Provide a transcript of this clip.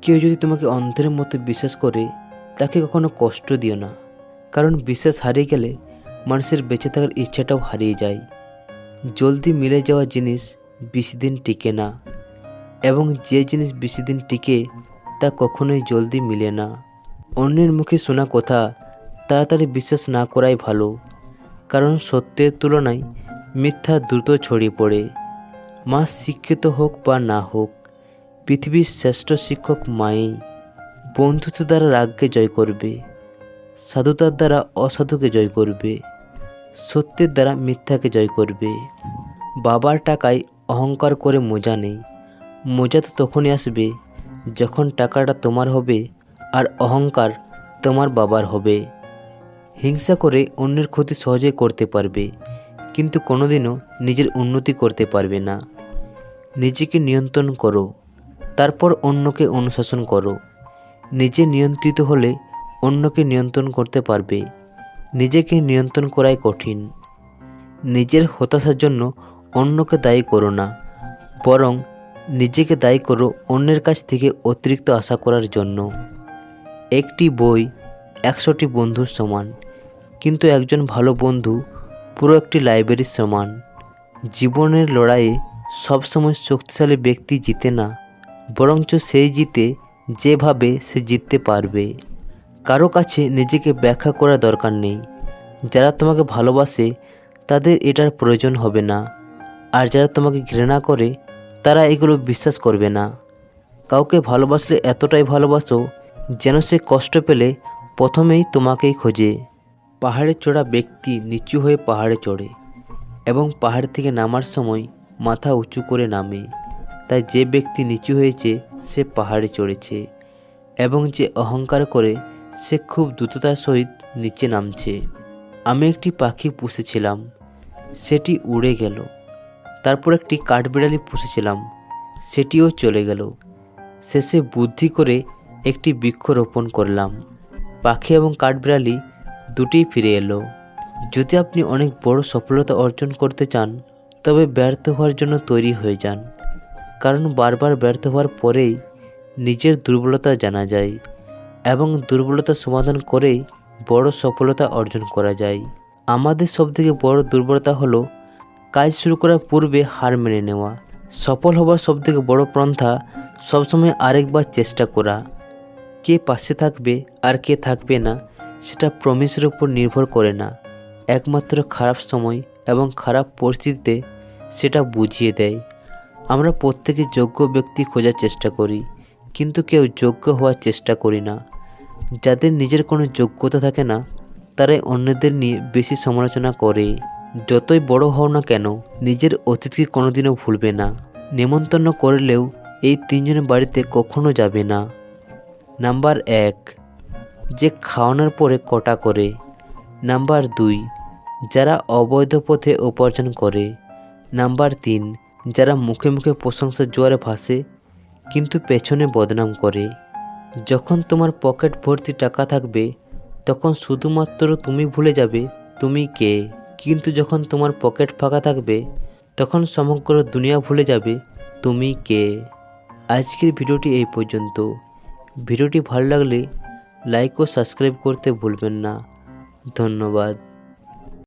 কেউ যদি তোমাকে অন্ধের মতো বিশ্বাস করে তাকে কখনো কষ্ট দিও না, কারণ বিশ্বাস হারিয়ে গেলে মানুষের বেঁচে থাকার ইচ্ছাটাও হারিয়ে যায়। জলদি মিলে যাওয়া জিনিস বেশি দিন টিকে না, এবং যে জিনিস বেশি দিন টিকে তা কখনোই জলদি মিলে না। অন্যের মুখে শোনা কথা তাড়াতাড়ি বিশ্বাস না করাই ভালো, কারণ সত্যের তুলনায় মিথ্যা দ্রুত ছড়িয়ে পড়ে। মা শিক্ষিত হোক বা না হোক, পৃথিবীর শ্রেষ্ঠ শিক্ষক মাই। বন্ধুত্ব দ্বারা রাগকে জয় করবে, সাধুতার দ্বারা অসাধুকে জয় করবে, সত্যের দ্বারা মিথ্যাকে জয় করবে। বাবার টাকায় অহংকার করে মজা নেই। মজা তো তখনই আসবে যখন টাকাটা তোমার হবে আর অহংকার তোমার বাবার হবে। হিংসা করে অন্যের ক্ষতি সহজেই করতে পারবে, কিন্তু কোনোদিনও নিজের উন্নতি করতে পারবে না। নিজেকে নিয়ন্ত্রণ করো, তারপর অন্যকে অনুশাসন করো। নিজে নিয়ন্ত্রিত হলে অন্যকে নিয়ন্ত্রণ করতে পারবে। নিজেকে নিয়ন্ত্রণ করাই কঠিন। নিজের হতাশার জন্য অন্যকে দায়ী করো না, বরং নিজেকে দায়ী করো অন্যের কাছ থেকে অতিরিক্ত আশা করার জন্য। একটি বই 100টি বন্ধুর সমান, কিন্তু একজন ভালো বন্ধু পুরো একটি লাইব্রেরির সমান। জীবনের লড়াইয়ে সবসময় শক্তিশালী ব্যক্তি জিতে না, বরঞ্চ সেই জিতে যেভাবে সে জিততে পারবে। কারো কাছে নিজেকে ব্যাখ্যা করার দরকার নেই। যারা তোমাকে ভালোবাসে তাদের এটার প্রয়োজন হবে না, আর যারা তোমাকে ঘৃণা করে তারা এগুলো বিশ্বাস করবে না। কাউকে ভালোবাসলে এতটাই ভালোবাসো যেন সে কষ্ট পেলে প্রথমেই তোমাকেই খোঁজে। পাহাড়ে চড়া ব্যক্তি নিচু হয়ে পাহাড়ে চড়ে এবং পাহাড় থেকে নামার সময় মাথা উঁচু করে নামে। তাই যে ব্যক্তি নিচু হয়েছে সে পাহাড়ে চড়েছে, এবং যে অহংকার করে সে খুব দ্রুততার সহিত নিচে নামছে। আমি একটি পাখি পুষেছিলাম, সেটি উড়ে গেল। তারপর একটি কাঠবিড়ালি পুষেছিলাম, সেটিও চলে গেল। শেষে বুদ্ধি করে একটি বৃক্ষ রোপণ করলাম। পাখি এবং কাঠবিড়ালি দুটিই ফিরে এলো। যদি আপনি অনেক বড় সফলতা অর্জন করতে চান, তবে ব্যর্থ হওয়ার জন্য তৈরি হয়ে যান, কারণ বারবার ব্যর্থ হওয়ার পরেই নিজের দুর্বলতা জানা যায়, এবং দুর্বলতা সমাধান করেই বড় সফলতা অর্জন করা যায়। আমাদের সবথেকে বড় দুর্বলতা হলো কাজ শুরু করার পূর্বে হার মেনে নেওয়া। সফল হবার সবথেকে বড় পন্থা সবসময় আরেকবার চেষ্টা করা। কে পাশে থাকবে আর কে থাকবে না সেটা প্রমিসের উপর নির্ভর করে না, একমাত্র খারাপ সময় এবং খারাপ পরিস্থিতিতে সেটা বুঝিয়ে দেয়। আমরা প্রত্যেকে যোগ্য ব্যক্তি খোঁজার চেষ্টা করি, কিন্তু কেউ যোগ্য হওয়ার চেষ্টা করি না। যাদের নিজের কোনো যোগ্যতা থাকে না তারাই অন্যদের নিয়ে বেশি সমালোচনা করে। যতই বড় হও না কেন, নিজের অতীতকে কোনোদিনও ভুলবে না। নেমন্তন্ন করলেও এই 3 জনের বাড়িতে কখনো যাবে না। নাম্বার 1, যে খাওয়ানোর পরে কটা করে। নাম্বার 2, যারা অবৈধ পথে উপার্জন করে। নাম্বার 3, যারা মুখে মুখে প্রশংসার জোয়ারে ভাসে কিন্তু পেছনে বদনাম করে। যখন তোমার পকেট ভর্তি টাকা থাকবে তখন শুধুমাত্র তুমি ভুলে যাবে তুমি কে, কিন্তু যখন তোমার পকেট ফাঁকা থাকবে তখন সমগ্র দুনিয়া ভুলে যাবে তুমি কে। আজকের ভিডিওটি এই পর্যন্ত। ভিডিওটি ভালো লাগলে লাইক ও সাবস্ক্রাইব করতে ভুলবেন না। ধন্যবাদ।